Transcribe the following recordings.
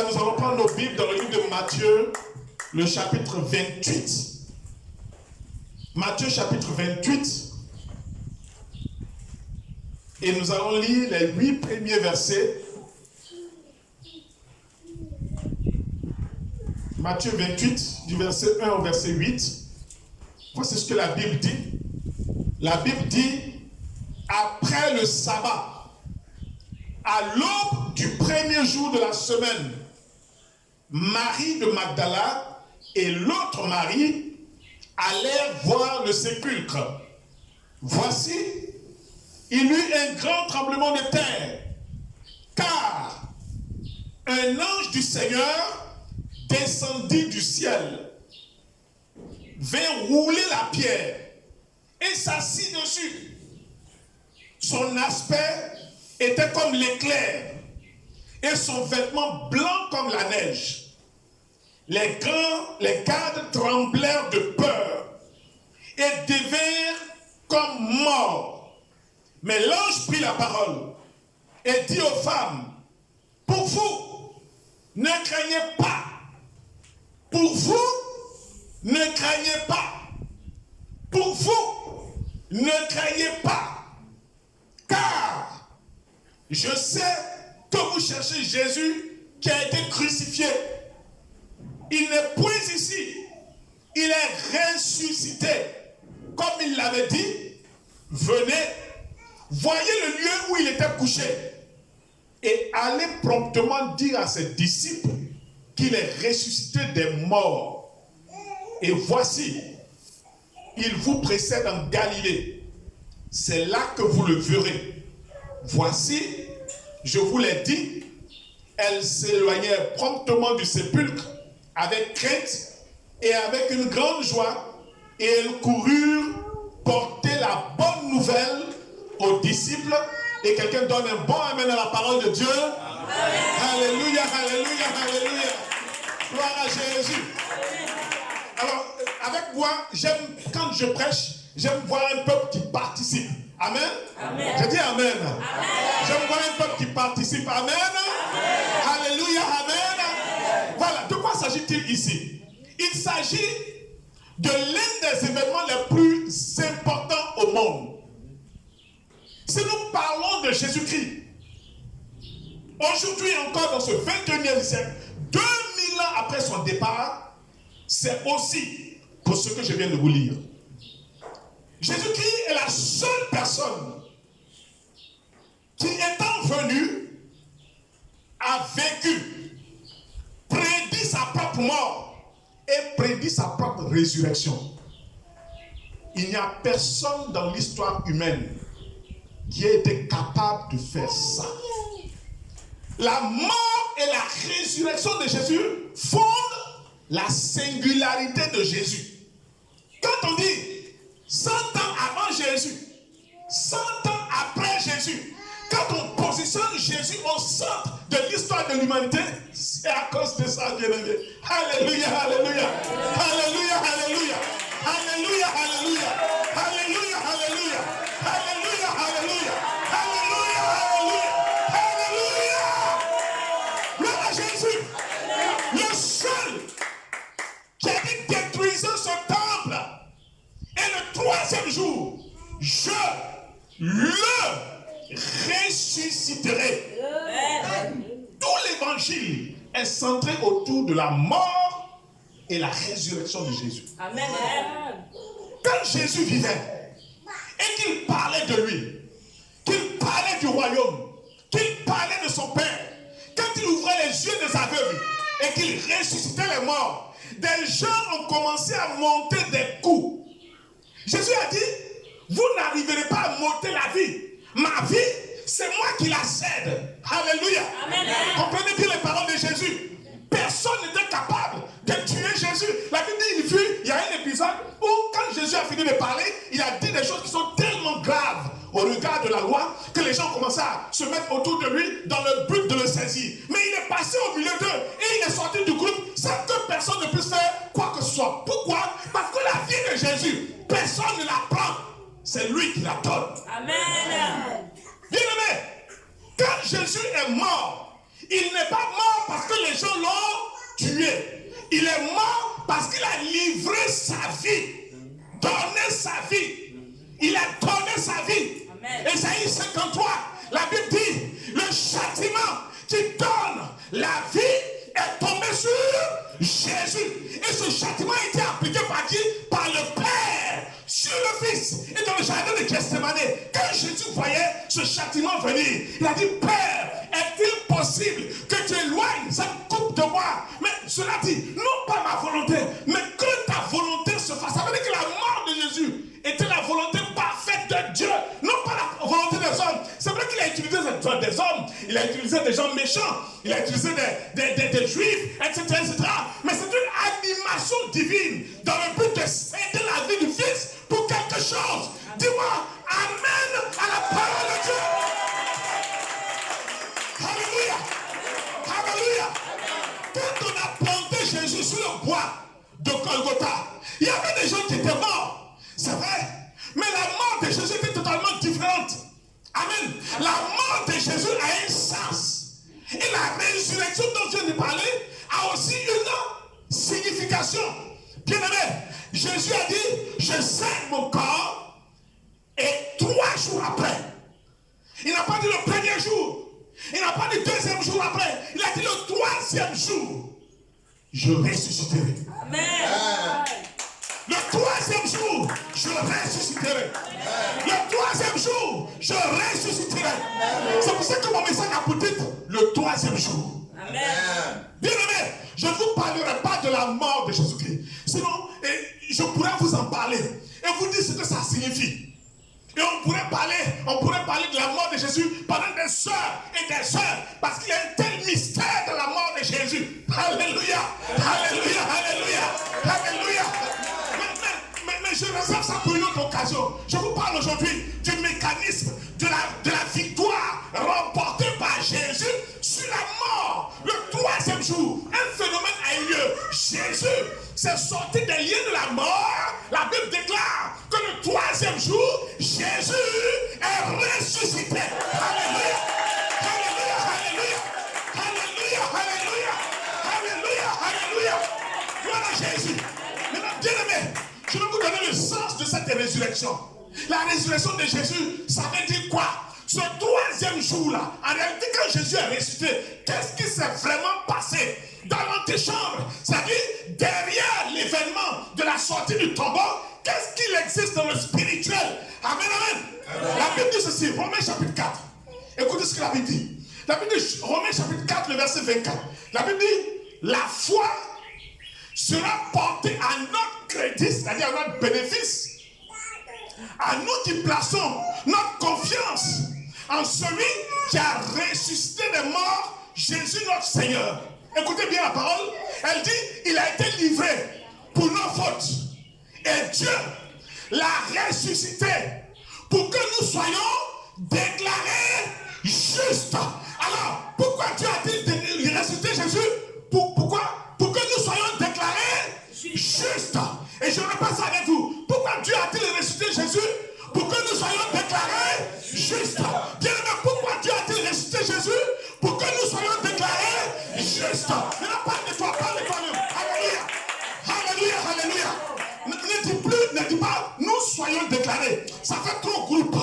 cela, nous allons prendre nos Bibles dans le livre de Matthieu, le chapitre 28. Matthieu chapitre 28. Et nous allons lire les 8 premiers versets. Matthieu 28, du verset 1 au verset 8. Voici ce que la Bible dit. La Bible dit, après le sabbat, à l'aube du premier jour de la semaine, Marie de Magdala et l'autre Marie allèrent voir le sépulcre. Voici, il y eut un grand tremblement de terre, car un ange du Seigneur descendit du ciel, vint rouler la pierre et s'assit dessus. Son aspect était comme l'éclair et son vêtement blanc comme la neige. Les gardes tremblèrent de peur et devinrent comme morts. Mais l'ange prit la parole et dit aux femmes, pour vous, ne craignez pas. Pour vous, ne craignez pas. Pour vous, ne craignez pas. Car je sais que vous cherchez Jésus qui a été crucifié. Il n'est point ici. Il est ressuscité. Comme il l'avait dit, venez, voyez le lieu où il était couché. Et allez promptement dire à ses disciples qu'il est ressuscité des morts. Et voici, il vous précède en Galilée. C'est là que vous le verrez. Voici, je vous l'ai dit, elles s'éloignèrent promptement du sépulcre avec crainte et avec une grande joie, et elles coururent porter la bonne nouvelle aux disciples. Et quelqu'un donne un bon amen à la parole de Dieu. Amen. Alléluia, alléluia, alléluia. Gloire à Jésus. Alors, avec moi, j'aime, quand je prêche, j'aime voir un peuple qui participe. Amen. Amen. Je dis amen. Amen. J'aime voir un peuple qui participe. Amen. Amen. Alléluia, amen. Amen. Voilà, de quoi s'agit-il ici? Il s'agit de l'un des événements les plus importants au monde. Si nous parlons de Jésus-Christ, aujourd'hui encore dans ce 21e siècle, 2000 ans après son départ, c'est aussi pour ce que je viens de vous lire. Jésus-Christ est la seule personne qui, étant venu, a vécu, prédit sa propre mort et prédit sa propre résurrection. Il n'y a personne dans l'histoire humaine qui a été capable de faire ça. La mort et la résurrection de Jésus fondent la singularité de Jésus. Quand on dit 100 ans avant Jésus, 100 ans après Jésus, quand on positionne Jésus au centre de l'histoire de l'humanité, c'est à cause de ça, bien-aimé. Alléluia, alléluia, alléluia, alléluia, alléluia, alléluia, alléluia, alléluia, alléluia, alléluia, alléluia, alléluia, alléluia. Gloire à Jésus, le seul qui a dit détruisez ce temple, et le troisième jour, je le ressusciterai. Tout l'évangile est centré autour de la mort et la résurrection de Jésus. Amen. Quand Jésus vivait et qu'il parlait de lui, qu'il parlait du royaume, qu'il parlait de son Père, quand il ouvrait les yeux des aveugles et qu'il ressuscitait les morts, des gens ont commencé à monter des coups. Jésus a dit, vous n'arriverez pas à monter la vie. Ma vie, c'est moi qui la cède. Alléluia. Amen. Comprenez bien les paroles de Jésus. Personne n'était capable de tuer Jésus. La Bible dit, il y a un épisode où quand Jésus a fini de parler, il a dit des choses qui sont tellement graves au regard de la loi que les gens commençaient à se mettre autour de lui dans le but de le saisir. Mais il est passé au milieu d'eux et il est sorti du groupe sans que personne ne puisse faire quoi que ce soit. Pourquoi? Parce que la vie de Jésus, personne ne la prend. C'est lui qui la donne. Amen. Bien-aimé, quand Jésus est mort, Il n'est pas mort parce que les gens l'ont tué. Il est mort parce qu'il a livré sa vie, donné sa vie. Il a donné sa vie. Ésaïe 53, la Bible dit, le châtiment qui donne la vie est tombé sur Jésus. Et ce châtiment a été appliqué par qui? Par le Père sur le Fils. Et dans le jardin de Gethsemane, quand Jésus voyait ce châtiment venir, il a dit, Père, est-il possible que tu éloignes cette coupe de moi? Mais cela dit, non pas ma volonté, mais que ta volonté se fasse. Ça veut dire que la mort de Jésus était la volonté parfaite de Dieu, non pas la volonté des hommes. C'est vrai qu'il a utilisé des hommes, il a utilisé des gens méchants, il a utilisé des juifs, etc., etc. Mais c'est une animation divine dans le but de céder la vie du Fils pour quelque chose. Dis-moi, amen à la parole de Dieu. Alléluia. Alléluia. Quand on a planté Jésus sur le bois de Golgotha, il y avait des gens qui étaient morts. C'est vrai. Mais la mort de Jésus était totalement différente. Amen. La mort de Jésus a un sens. Et la résurrection dont je viens de parler a aussi une signification. Bien aimé, Jésus a dit, je saigne mon corps et 3 jours après. Il n'a pas dit le premier jour. Il n'a pas dit le deuxième jour après. Il a dit le 3e jour. Je ressusciterai. Amen. Le 3e jour, je ressusciterai. Le 3e jour, je ressusciterai. C'est pour ça que mon message a pour titre le 3e jour. Amen. Bien aimé, je ne vous parlerai pas de la mort de Jésus-Christ. Sinon, je pourrais vous en parler et vous dire ce que ça signifie. Et on pourrait parler de la mort de Jésus pendant des heures et des heures, parce qu'il y a un tel mystère de la mort de Jésus. Alléluia, alléluia, alléluia, alléluia. Mais je réserve ça pour une autre occasion. Je vous parle aujourd'hui du mécanisme de la victoire remportée par Jésus sur la mort. Le 3e jour, un phénomène a eu lieu. Jésus s'est sorti des liens de la mort. La Bible déclare que le 3e jour, Jésus est ressuscité. Alléluia, alléluia, alléluia, alléluia, alléluia, alléluia, alléluia. Gloire à Jésus. Maintenant, bien aimé, je vais vous donner le sens de cette résurrection. La résurrection de Jésus, ça veut dire quoi? Ce 3e jour-là, en réalité, quand Jésus est ressuscité, qu'est-ce qui s'est vraiment passé dans l'antichambre? C'est-à-dire, derrière l'événement de la sortie du tombeau, qu'est-ce qu'il existe dans le spirituel? Amen, amen. La Bible dit ceci, Romains chapitre 4. Écoutez ce que la Bible dit. La Bible dit, Romains chapitre 4, le verset 24. La Bible dit, la foi sera portée à notre crédit, c'est-à-dire à notre bénéfice, à nous qui plaçons notre confiance en celui qui a ressuscité des morts, Jésus notre Seigneur. Écoutez bien la parole. Elle dit, il a été livré pour nos fautes. Et Dieu l'a ressuscité pour que nous soyons déclarés justes. Alors, pourquoi Dieu a-t-il ressuscité Jésus? Pourquoi? Pour que nous soyons déclarés justes. Et je répète ça avec vous. Pourquoi Dieu a-t-il ressuscité Jésus? Pour que nous soyons déclarés justes. Bien aimé, pourquoi Dieu a-t-il ressuscité Jésus? Pour que nous soyons déclarés justes. Maintenant, parle de toi, parle de toi-même. Alléluia. Alléluia, alléluia. Ne dis pas, nous soyons déclarés. Ça fait trop groupe.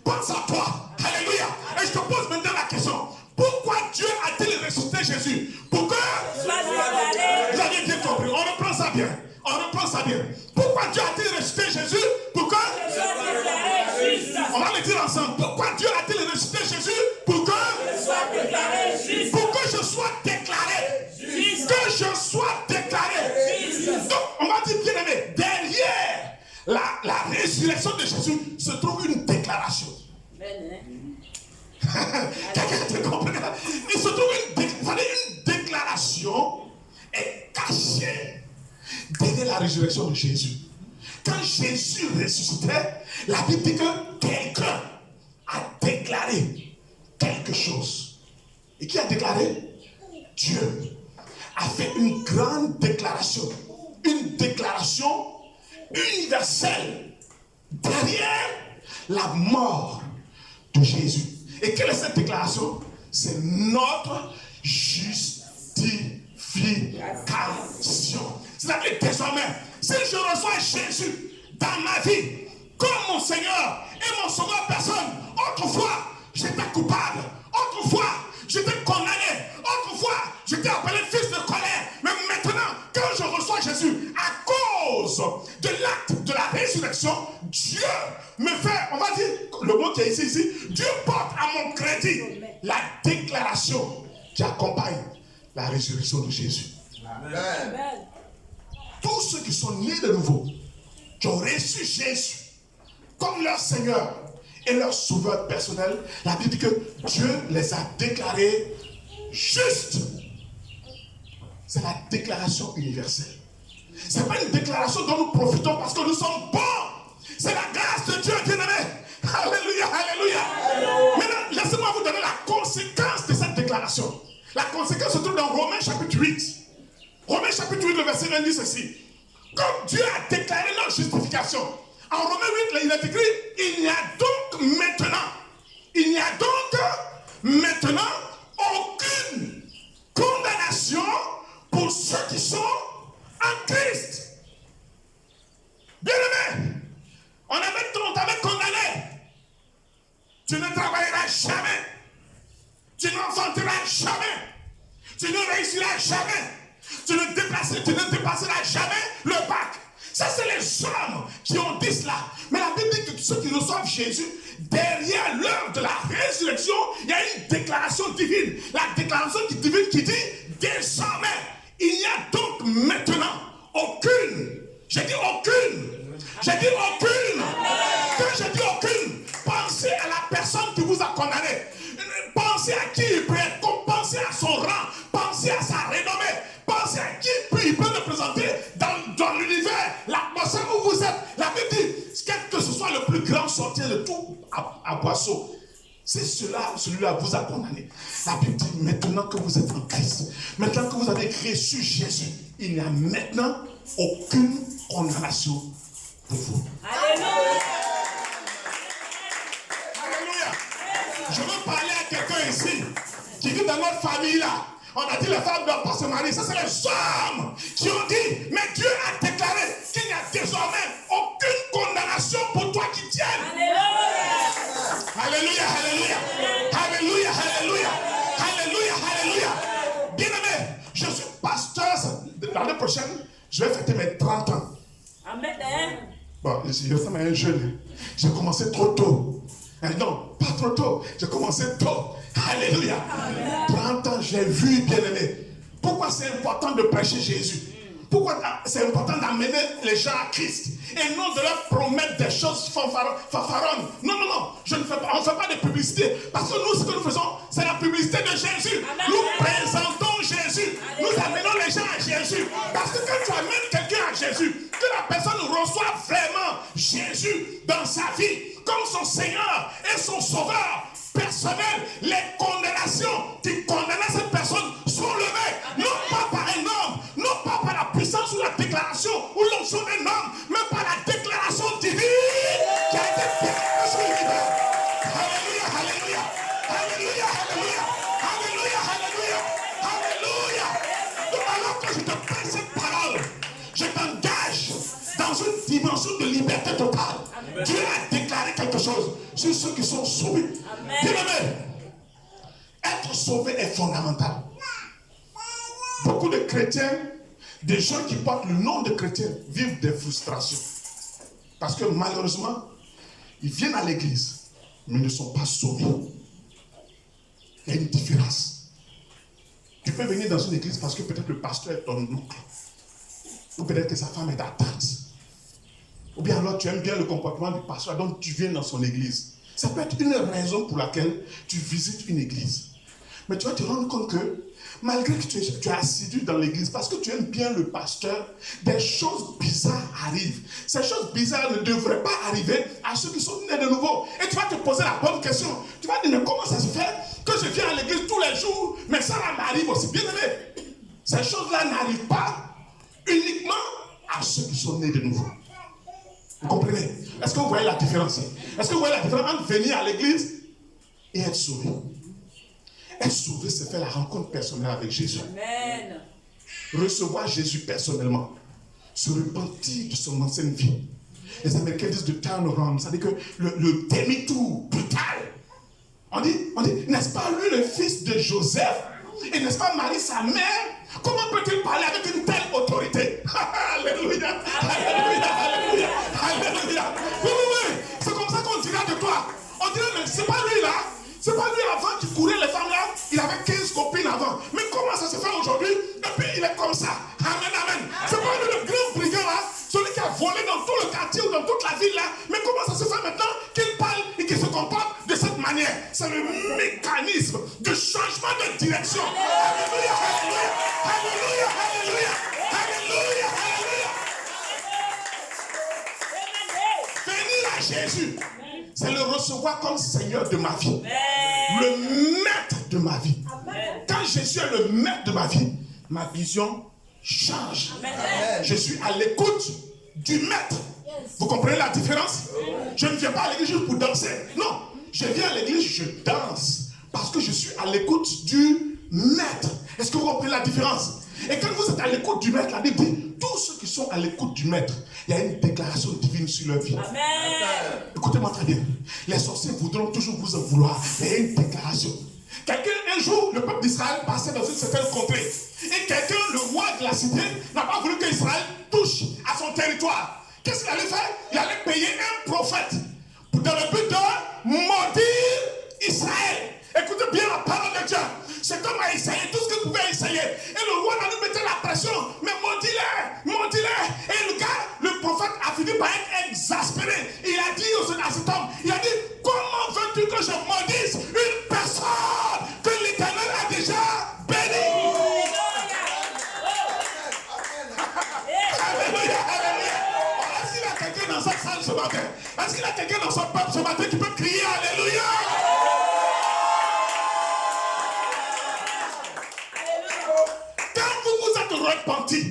Pense à toi. Alléluia. Et je te pose maintenant la question. Pourquoi Dieu a-t-il ressuscité Jésus? Pour que... Vous avez bien compris. On reprend ça bien. On reprend ça bien. Pourquoi Dieu a-t-il ressuscité Jésus? Pour que... On va le dire ensemble. Pourquoi Dieu a-t-il ressuscité Jésus? Pour que... Pour que je sois déclaré. Que je sois déclaré. Donc, on va dire, bien aimé, derrière la résurrection de Jésus se trouve une déclaration. Quelqu'un te comprend? Il se trouve une déclaration est cachée derrière la résurrection de Jésus. Quand Jésus ressuscitait, la Bible dit que quelqu'un a déclaré quelque chose. Et qui a déclaré? Dieu a fait une grande déclaration. Une déclaration universelle derrière la mort de Jésus. Et quelle est cette déclaration? C'est notre justification. C'est-à-dire désormais, si je reçois Jésus dans ma vie, comme mon Seigneur et mon sauveur personne, autrefois, j'étais coupable, autrefois, j'étais condamné, autrefois, j'étais appelé fils de colère. Mais maintenant, quand je reçois Jésus, à cause de l'acte de la résurrection, Dieu me fait, on va dire, le mot qui est ici, Dieu porte à mon crédit la déclaration qui accompagne la résurrection de Jésus. Amen. Tous ceux qui sont nés de nouveau, qui ont reçu Jésus comme leur Seigneur et leur sauveur personnel, la Bible dit que Dieu les a déclarés justes. C'est la déclaration universelle. Ce n'est pas une déclaration dont nous profitons parce que nous sommes bons. C'est la grâce de Dieu, bien-aimé. Alléluia, alléluia. Maintenant, laissez-moi vous donner la conséquence de cette déclaration. La conséquence se trouve dans Romains chapitre 8. Romains chapitre 8, le verset 1 dit ceci. Comme Dieu a déclaré notre justification. En Romains 8, il est écrit, il n'y a donc maintenant aucune condamnation pour ceux qui sont en Christ. Bien-aimé, on t'avait condamné. Tu ne travailleras jamais. Tu n'enfanteras jamais. Tu ne réussiras jamais. Tu ne dépasseras jamais le bac. Ça, c'est les hommes qui ont dit cela. Mais la Bible dit que ceux qui reçoivent Jésus, derrière l'œuvre de la résurrection, il y a une déclaration divine. La déclaration divine qui dit, désormais, il n'y a donc maintenant aucune. J'ai dit aucune. J'ai dit aucune. Quand j'ai dit aucune, pensez à la personne qui vous a condamné. Pensez à qui il peut être, pensez à son rang, pensez à sa renommée, pensez à qui il peut représenter dans l'univers, l'atmosphère où vous êtes. La Bible dit, quel que ce soit le plus grand sorcier de tout à Boisseau, c'est celui-là vous a condamné. La Bible dit, maintenant que vous êtes en Christ, maintenant que vous avez reçu Jésus, il n'y a maintenant aucune condamnation pour vous. Alléluia. Je veux parler à quelqu'un ici qui vit dans notre famille là. On a dit les femmes ne doivent pas se marier. Ça, c'est les hommes qui ont dit, mais Dieu a déclaré qu'il n'y a désormais aucune condamnation pour toi qui tienne. Alléluia, alléluia, alléluia, alléluia, alléluia, alléluia. Bien-aimé, je suis pasteur. L'année prochaine, je vais fêter mes 30 ans. Amen. Bon, je suis un jeune. J'ai commencé trop tôt. Non, pas trop tôt. J'ai commencé tôt. Alléluia. Amen. 30 ans, j'ai vu, bien-aimé. Pourquoi c'est important de prêcher Jésus? Pourquoi c'est important d'amener les gens à Christ? Et non de leur promettre des choses fanfaronnes. Non, non, non. On ne fait pas de publicité. Parce que nous, ce que nous faisons, c'est la publicité de Jésus. Amen. Nous présentons Jésus. Amen. Nous amenons les gens à Jésus. Parce que quand tu amènes quelqu'un à Jésus, que la personne reçoit vraiment Jésus dans sa vie, comme son Seigneur et son Sauveur personnel, les condamnations qui condamnaient cette personne sont levées. Amen. Non pas par un homme, non pas par la puissance ou la déclaration ou l'onction d'un homme, mais par la déclaration divine qui a été déclarée sur l'univers. Alléluia, alléluia, alléluia, alléluia, alléluia, alléluia, alléluia. Donc alors que je te prête cette parole, je t'engage dans une dimension de liberté totale. Amen. Dieu a déclaré quelque chose sur ceux qui sont sauvés. Bien-aimé, être sauvé est fondamental. Beaucoup de chrétiens, des gens qui portent le nom de chrétiens, vivent des frustrations. Parce que malheureusement, ils viennent à l'église, mais ne sont pas sauvés. Il y a une différence. Tu peux venir dans une église parce que peut-être le pasteur est ton oncle. Ou peut-être que sa femme est ta tante. Ou bien alors tu aimes bien le comportement du pasteur, donc tu viens dans son église. Ça peut être une raison pour laquelle tu visites une église. Mais tu vas te rendre compte que malgré que tu es assidu dans l'église, parce que tu aimes bien le pasteur, des choses bizarres arrivent. Ces choses bizarres ne devraient pas arriver à ceux qui sont nés de nouveau. Et tu vas te poser la bonne question. Tu vas dire, mais comment ça se fait que je viens à l'église tous les jours, mais ça m'arrive aussi? Bien aimé, ces choses-là n'arrivent pas uniquement à ceux qui sont nés de nouveau. Vous comprenez? Est-ce que vous voyez la différence? Est-ce que vous voyez la différence entre venir à l'église et être sauvé? Être sauvé, c'est faire la rencontre personnelle avec Jésus. Amen. Recevoir Jésus personnellement. Se repentir de son ancienne vie. Les Américains disent de turn around. Ça veut dire que le demi-tour brutal. On dit, n'est-ce pas lui le fils de Joseph? Et n'est-ce pas Marie sa mère? Comment peut-il parler avec une telle autorité? Alléluia! Alléluia! Alléluia! Alléluia! Oui, oui, oui. C'est comme ça qu'on dira de toi. On dirait, mais c'est pas lui là. C'est pas lui avant qui courait les femmes là. Il avait 15 copines avant. Mais comment ça se fait aujourd'hui? Et puis il est comme ça. Amen, amen. C'est pas lui le grand brigand là. Celui qui a volé dans tout le quartier ou dans toute la ville là. Mais comment ça se fait maintenant qu'il parle et qu'il se comporte de cette manière? C'est le mécanisme de changement de direction. Alléluia, alléluia, alléluia, alléluia, alléluia, alléluia. Venir à Jésus, c'est le recevoir comme Seigneur de ma vie. Le maître de ma vie. Quand Jésus est le maître de ma vie, ma vision change. Je suis à l'écoute du maître. Vous comprenez la différence? Je ne viens pas à l'église juste pour danser. Non, je viens à l'église, je danse. Parce que je suis à l'écoute du maître. Est-ce que vous comprenez la différence? Et quand vous êtes à l'écoute du maître, la Bible dit, tous ceux qui sont à l'écoute du maître, il y a une déclaration divine sur leur vie. Amen. Écoutez-moi très bien. Les sorciers voudront toujours vous en vouloir. Mais il y a une déclaration. Un jour, le peuple d'Israël passait dans une certaine contrée. Et quelqu'un, le roi de la cité, n'a pas voulu qu'Israël touche à son territoire. Qu'est-ce qu'il allait faire? Il allait payer un prophète dans le but de maudire Israël. Écoutez bien la parole de Dieu. Cet homme a essayé tout ce qu'il pouvait essayer. Et le roi lui mettait la pression. Mais maudis-les, maudis-les. Et le gars, le prophète a fini par être exaspéré. Il a dit à cet homme, il a dit, comment veux-tu que je maudisse une personne que l'Éternel a déjà bénie? Alléluia, alléluia. Est-ce qu'il y a quelqu'un dans cette salle ce matin? Est-ce qu'il y a quelqu'un dans son peuple ce matin qui peut crier alléluia? Repenti,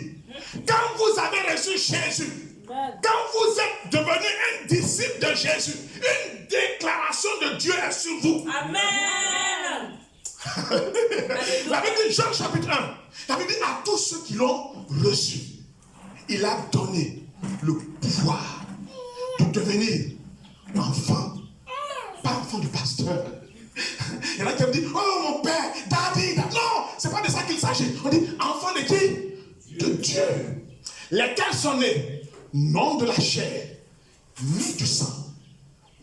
quand vous avez reçu Jésus, quand vous êtes devenu un disciple de Jésus, une déclaration de Dieu est sur vous. Amen. La Bible dit, Jean chapitre 1, la Bible dit à tous ceux qui l'ont reçu, il a donné le pouvoir de devenir enfant, pas enfant du pasteur. Il y en a qui me disent, oh mon père, daddy, non, c'est pas de ça qu'il s'agit. On dit, enfant de qui? De Dieu. Lesquels sont nés, non de la chair, ni du sang,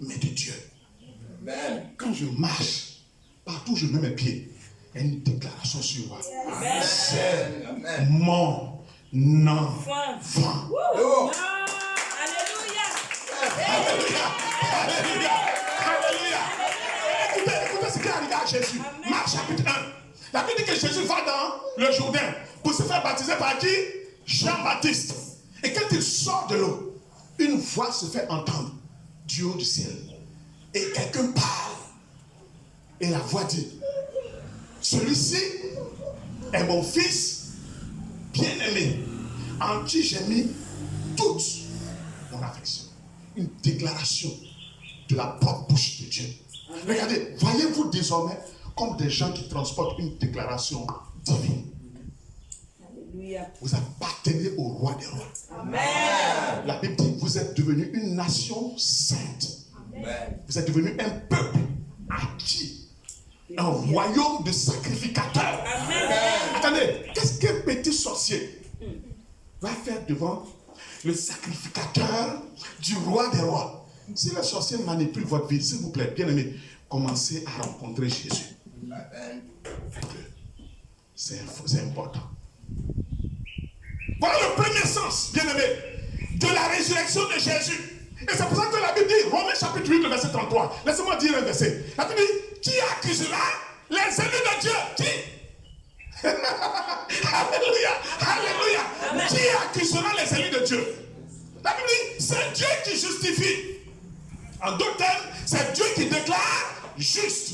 mais de Dieu. Amen. Quand je marche, partout où je mets mes pieds, il y a une déclaration sur moi. C'est mon enfant. Oh. Alléluia. Alléluia. Alléluia. Alléluia. Écoutez ce qui est arrivé à Jésus. Marc chapitre 1. La Bible dit que Jésus va dans le Jourdain pour se faire baptiser par qui? Jean-Baptiste. Et quand il sort de l'eau, une voix se fait entendre du haut du ciel. Et quelqu'un parle. Et la voix dit, celui-ci est mon fils bien-aimé, en qui j'ai mis toute mon affection. Une déclaration de la propre bouche de Dieu. Regardez, voyez-vous désormais comme des gens qui transportent une déclaration divine. Alléluia. Vous appartenez au roi des rois. Amen. La Bible dit, vous êtes devenus une nation sainte. Amen. Vous êtes devenus un peuple acquis. Un royaume de sacrificateurs. Amen. Attendez, qu'est-ce qu'un petit sorcier va faire devant le sacrificateur du roi des rois? Si le sorcier manipule votre vie, s'il vous plaît, bien aimé, commencez à rencontrer Jésus. Faites-le. C'est important. Voilà le premier sens, bien aimé, de la résurrection de Jésus. Et c'est pour ça que la Bible dit, Romains chapitre 8, le verset 33. Laissez-moi dire un verset. La Bible dit, qui accusera les élus de Dieu? Qui? Alléluia, alléluia. Amen. Qui accusera les élus de Dieu? La Bible dit, c'est Dieu qui justifie. En d'autres termes, c'est Dieu qui déclare juste.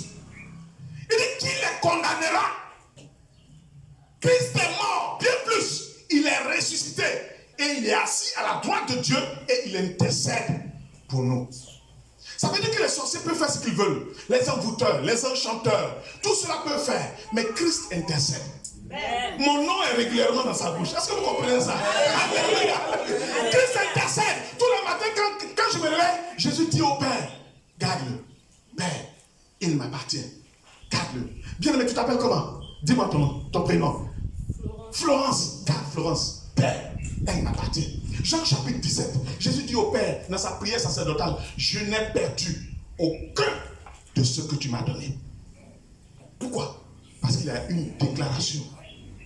Il dit, qui les condamnera? Christ est mort, bien plus. Il est ressuscité. Et il est assis à la droite de Dieu et il intercède pour nous. Ça veut dire que les sorciers peuvent faire ce qu'ils veulent. Les envoûteurs, les enchanteurs, tout cela peut faire. Mais Christ intercède. Mon nom est régulièrement dans sa bouche. Est-ce que vous comprenez ça? Alléluia. Christ intercède. Tous les matins, quand je me réveille, Jésus dit au Père, garde-le. Père, il m'appartient. Garde-le. Bien-aimé, tu t'appelles comment? Dis-moi ton prénom. Florence. Garde Florence. Père, elle m'appartient. Jean chapitre 17. Jésus dit au Père, dans sa prière sacerdotale, je n'ai perdu aucun de ce que tu m'as donné. Pourquoi? Parce qu'il y a une déclaration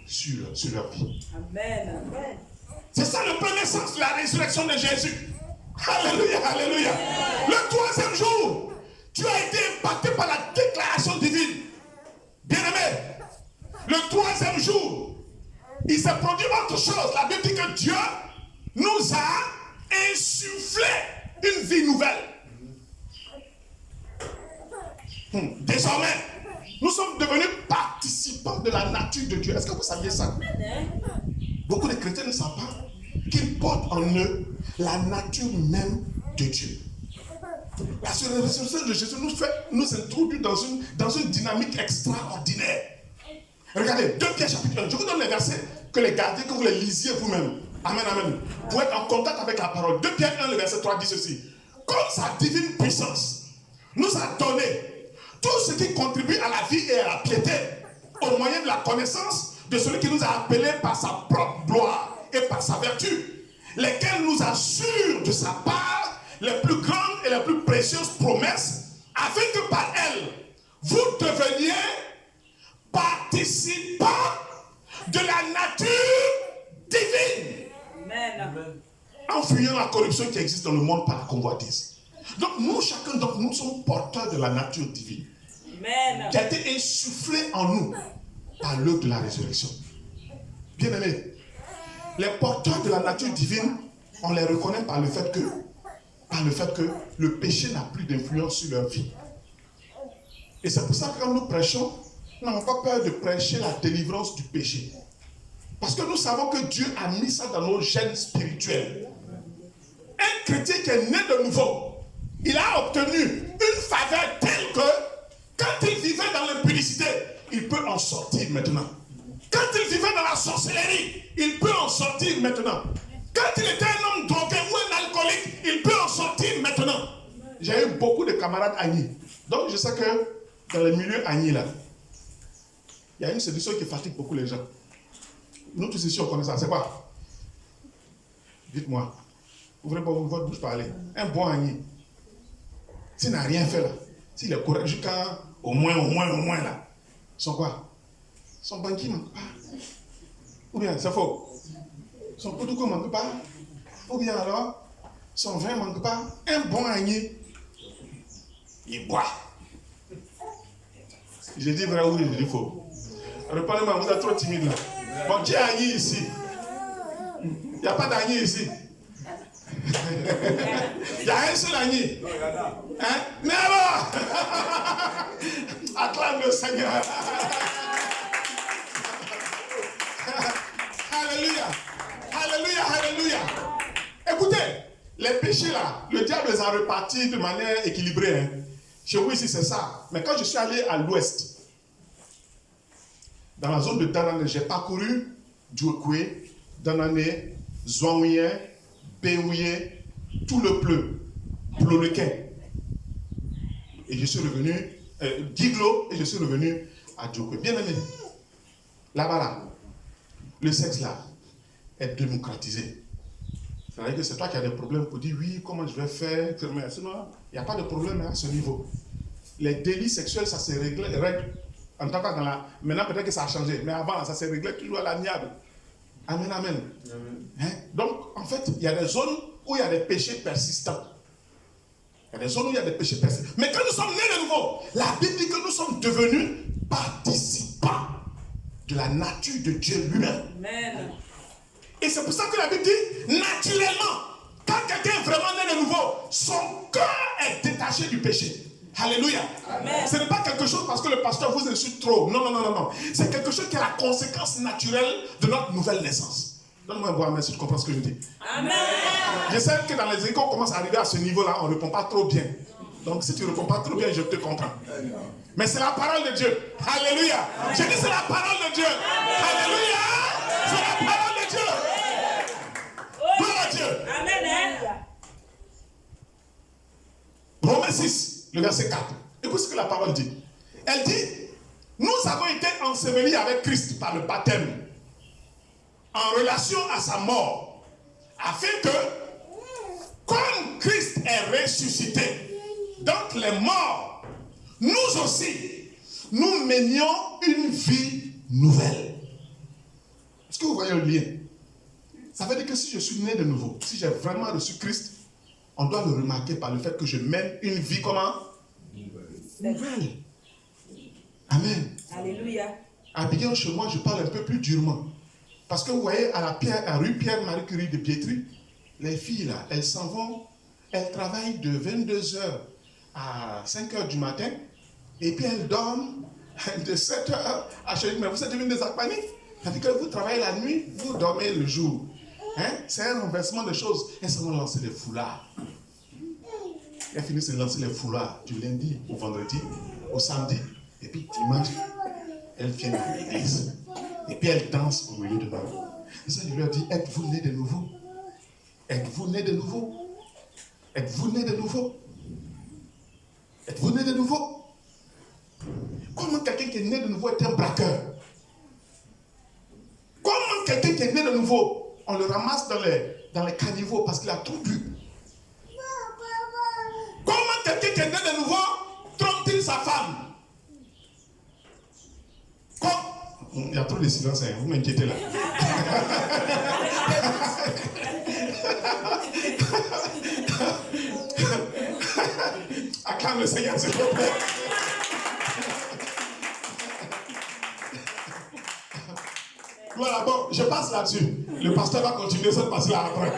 sur leur vie. Amen. Amen. C'est ça le premier sens de la résurrection de Jésus. Alléluia, alléluia. Le troisième jour, tu as été impacté par la déclaration divine. Bien-aimé, le troisième jour, il s'est produit autre chose. La Bible dit que Dieu nous a insufflé une vie nouvelle. Désormais, nous sommes devenus participants de la nature de Dieu. Est-ce que vous saviez ça? Beaucoup de chrétiens ne savent pas qu'ils portent en eux la nature même de Dieu. La résurrection de Jésus nous introduit dans une dynamique extraordinaire. Regardez, 2 Pierre chapitre 1. Je vous donne les versets que les gardez, que vous les lisiez vous-même. Amen, amen. Pour être en contact avec la parole. 2 Pierre 1, le verset 3 dit ceci. Comme sa divine puissance nous a donné tout ce qui contribue à la vie et à la piété, au moyen de la connaissance de celui qui nous a appelés par sa propre gloire et par sa vertu, lesquels nous assurent de sa part les plus grandes et les plus précieuses promesses, afin que par elles, vous deveniez participants de la nature divine. Amen. En fuyant la corruption qui existe dans le monde par la convoitise. Donc nous, chacun d'entre nous sommes porteurs de la nature divine. Amen. Qui a été insufflée en nous par l'œuvre de la résurrection. Bien-aimés, les porteurs de la nature divine, on les reconnaît par le fait que le péché n'a plus d'influence sur leur vie. Et c'est pour ça que quand nous prêchons, nous n'avons pas peur de prêcher la délivrance du péché. Parce que nous savons que Dieu a mis ça dans nos gènes spirituels. Un chrétien qui est né de nouveau, il a obtenu une faveur telle que quand il vivait dans l'impudicité, il peut en sortir maintenant. Quand il vivait dans la sorcellerie, il peut en sortir maintenant. Quand il était un homme drogué ou un alcoolique, il peut en sortir maintenant. J'ai eu beaucoup de camarades agnis. Donc je sais que dans le milieu agnis là, il y a une séduction qui fatigue beaucoup les gens. Nous tous ici on connaît ça. C'est quoi? Dites-moi. Ouvrez votre bouche pour aller. Un bon agnis. S'il n'a rien fait là, s'il est correct jusqu'à au moins là, son quoi? Son banquier ne manque pas. Ou bien, c'est faux. Son protocole ne manque pas. Ou bien alors, son vin ne manque pas. Un bon agneau, il boit. Je dis vrai ou je dis faux. Répondez-moi, vous êtes trop timide là. Bon, qui est agneau ici? Il n'y a pas d'agneau ici. Il y a un seul agneau. Hein? Mais alors, acclame le Seigneur. Alléluia. Alléluia, alléluia. Écoutez, les péchés là, le diable les a repartis de manière équilibrée. Hein. Chez vous ici, c'est ça. Mais quand je suis allé à l'ouest, dans la zone de Danane, j'ai parcouru Djouekoué, Danane, Zouaouye, Béouye, tout le pleu, Plolequin. Et je suis revenu, Guiglo, et je suis revenu à Djouekoué. Bien aimé, là-bas, là, le sexe là est démocratisé. C'est-à-dire que c'est toi qui as des problèmes pour dire oui, comment je vais faire. Mais sinon, il n'y a pas de problème à ce niveau. Les délits sexuels, ça se règle en tant que dans la. Maintenant, peut-être que ça a changé, mais avant, ça se réglait toujours à l'amiable. Amen, amen. Hein? Donc, en fait, il y a des zones où il y a des péchés persistants. Il y a des zones où il y a des péchés persistants. Mais quand nous sommes nés de nouveau, la Bible dit que nous sommes devenus participants de la nature de Dieu lui-même. Amen. Et c'est pour ça que la Bible dit, naturellement, quand quelqu'un est vraiment né de nouveau, son cœur est détaché du péché. Alléluia. Amen. Ce n'est pas quelque chose parce que le pasteur vous insulte trop. Non, non, non, non, non. C'est quelque chose qui est la conséquence naturelle de notre nouvelle naissance. Donne-moi un bon amen si tu comprends ce que je dis. Amen. Je sais que dans les écoles, on commence à arriver à ce niveau-là, on ne répond pas trop bien. Donc si tu ne réponds pas trop bien, je te comprends. Mais c'est la parole de Dieu. Alléluia. Je dis c'est la parole de Dieu. Alléluia. C'est la parole de Dieu. Gloire à Dieu. Amen. Romains 6, le verset 4. Écoute ce que la parole dit. Elle dit, nous avons été ensevelis avec Christ par le baptême, en relation à sa mort, afin que, comme Christ est ressuscité d'entre les morts, nous aussi, nous menions une vie nouvelle. Est-ce que vous voyez le lien? Ça veut dire que si je suis né de nouveau, si j'ai vraiment reçu Christ, on doit le remarquer par le fait que je mène une vie comment? Nouvelle. Amen. Alléluia. À Biguin, chez moi, je parle un peu plus durement. Parce que vous voyez, à la rue Pierre-Marie-Curie de Pietri, les filles là, elles s'en vont, elles travaillent de 22h à 5h du matin, et puis elles dorment de 7h à 8h. Mais vous êtes devenus des Akpani. C'est-à-dire que vous travaillez la nuit, vous dormez le jour. Hein? C'est un renversement de choses. Elles se vont lancer les foulards. Elles finissent de lancer les foulards du lundi au vendredi, au samedi, et puis dimanche, elles viennent à l'église. Et puis elles dansent au milieu de nous. Et ça, je leur dis, êtes-vous nés de nouveau? Êtes-vous nés de nouveau? Êtes-vous nés de nouveau? Êtes-vous nés de nouveau? Comment quelqu'un qui est né de nouveau est un braqueur? Comment quelqu'un qui est né de nouveau, on le ramasse dans les caniveaux parce qu'il a tout bu? Comment quelqu'un qui est né de nouveau trompe-t-il sa femme? Il y a trop de silence, hein. Vous m'inquiétez là. Acclame le Seigneur, s'il vous plaît. Voilà, bon, je passe là-dessus. Le pasteur va continuer cette partie-là après.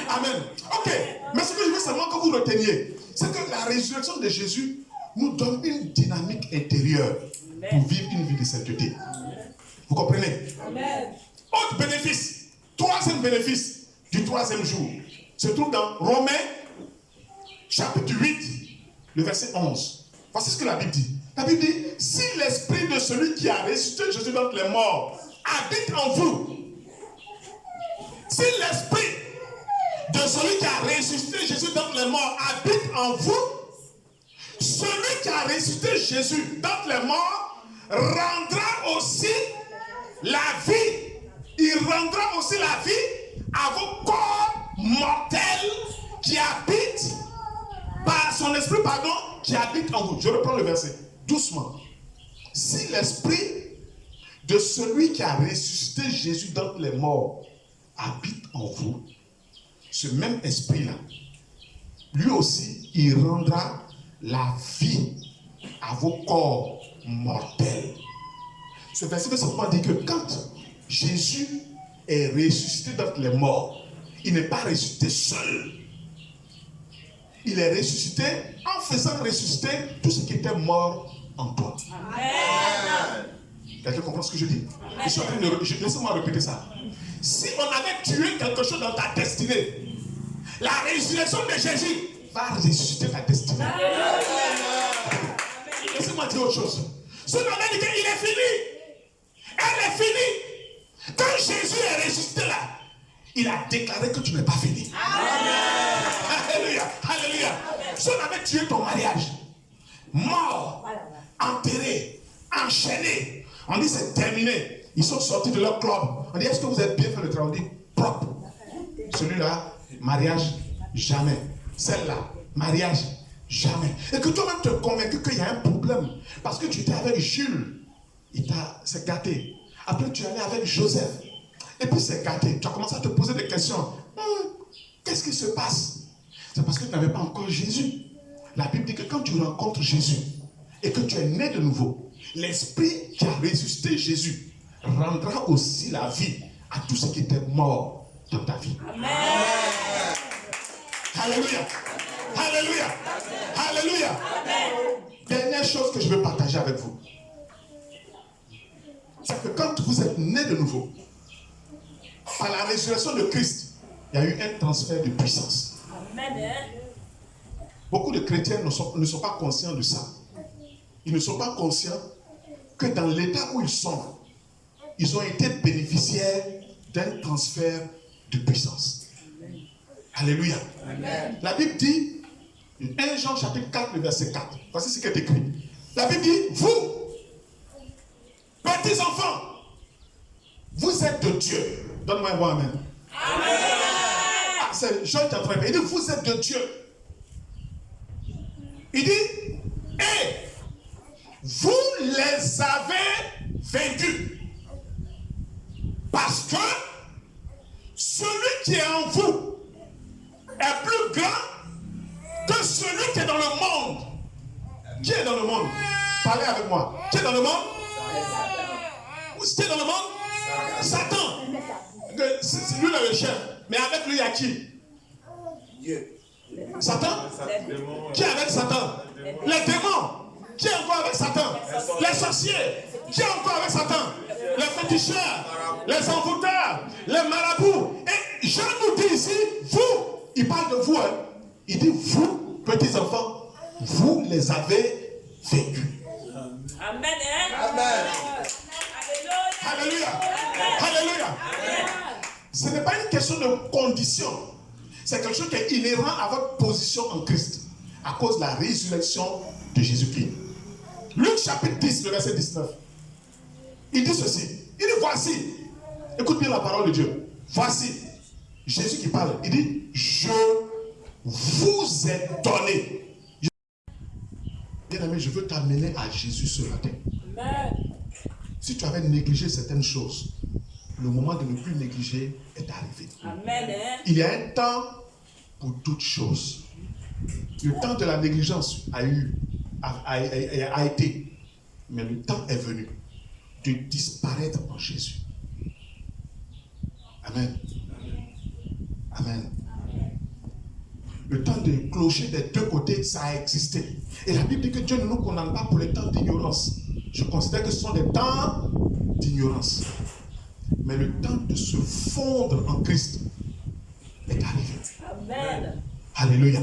Amen. Ok, mais ce que je veux seulement que vous reteniez, c'est que la résurrection de Jésus nous donne une dynamique intérieure pour vivre une vie de sainteté. Vous comprenez? Amen. Autre bénéfice, troisième bénéfice du troisième jour, se trouve dans Romains, chapitre 8, le verset 11. Voici ce que la Bible dit. La Bible dit, si l'esprit de celui qui a ressuscité Jésus d'entre les morts habite en vous, si l'esprit de celui qui a ressuscité Jésus d'entre les morts habite en vous, celui qui a ressuscité Jésus d'entre les morts rendra aussi la vie. Il rendra aussi la vie à vos corps mortels qui habitent par son esprit, qui habite en vous. Je reprends le verset, doucement. Si l'esprit de celui qui a ressuscité Jésus d'entre les morts habite en vous, ce même esprit-là, lui aussi, il rendra la vie à vos corps mortels. Ce verset veut simplement dire que quand Jésus est ressuscité d'entre les morts, il n'est pas ressuscité seul. Il est ressuscité en faisant ressusciter tout ce qui était mort en toi. Amen. Quelqu'un comprend ce que je dis? Je suis en train de... Laissez-moi répéter ça. Si on avait tué quelque chose dans ta destinée, la résurrection de Jésus va ressusciter ta destinée. Laissez-moi dire autre chose. Si on avait dit qu'il est fini, elle est finie. Quand Jésus est ressuscité là, il a déclaré que tu n'es pas fini. Amen. Alléluia. Alléluia. Si on avait tué ton mariage, mort, enterré, enchaîné, on dit c'est terminé. Ils sont sortis de leur club. On dit est-ce que vous avez bien fait le travail? On dit propre. Celui-là, mariage, jamais. Celle-là, mariage, jamais. Et que toi-même te convaincu qu'il y a un problème. Parce que tu étais avec Jules, il s'est gâté. Après tu es allé avec Joseph, et puis c'est gâté. Tu as commencé à te poser des questions. Qu'est-ce qui se passe? C'est parce que tu n'avais pas encore Jésus. La Bible dit que quand tu rencontres Jésus et que tu es né de nouveau, l'esprit qui a ressuscité Jésus rendra aussi la vie à tout ce qui était mort dans ta vie. Amen. Alléluia. Alléluia. Alléluia. Amen. Dernière chose que je veux partager avec vous, c'est que quand vous êtes né de nouveau, par la résurrection de Christ, il y a eu un transfert de puissance. Amen. beaucoup de chrétiens ne sont pas conscients de ça. Ils ne sont pas conscients que dans l'état où ils ont été bénéficiaires d'un transfert de puissance. Alléluia. Amen. La Bible dit, 1 Jean chapitre 4, le verset 4. Voici ce qui est écrit. La Bible dit, vous, petits enfants, vous êtes de Dieu. Donne-moi un bon amen. Amen. Ah, c'est Jean qui est en train de dire, il dit, vous êtes de Dieu. Il dit, et vous les avez vaincus. Parce que celui qui est en vous est plus grand que celui qui est dans le monde. Qui est dans le monde? Parlez avec moi. Qui est dans le monde? Qui est dans le monde? Satan. C'est lui le chef. Mais avec lui, il y a qui? Dieu. Satan? Qui est avec Satan? Les démons. Qui est encore avec Satan? Les sorciers. Qui est encore avec Satan? Les féticheurs, les envoûteurs, les marabouts. Et Jean nous dit ici, vous, il parle de vous, hein. Il dit, vous, petits enfants, vous les avez vaincus. Amen. Amen. Alléluia. Alléluia. Ce n'est pas une question de condition. C'est quelque chose qui est inhérent à votre position en Christ, à cause de la résurrection de Jésus-Christ. Luc chapitre 10, le verset 19. Il dit ceci. Il dit, voici. Écoute bien la parole de Dieu. Voici. Jésus qui parle. Il dit, je vous ai donné. Bien aimé, je veux t'amener à Jésus ce matin. Amen. Si tu avais négligé certaines choses, le moment de ne plus négliger est arrivé. Amen. Il y a un temps pour toutes choses. Le temps de la négligence a été, mais le temps est venu de disparaître en Jésus. Amen. Amen. Le temps de clocher des deux côtés, ça a existé. Et la Bible dit que Dieu ne nous condamne pas pour les temps d'ignorance. Je considère que ce sont des temps d'ignorance. Mais le temps de se fondre en Christ est arrivé. Amen. Alléluia.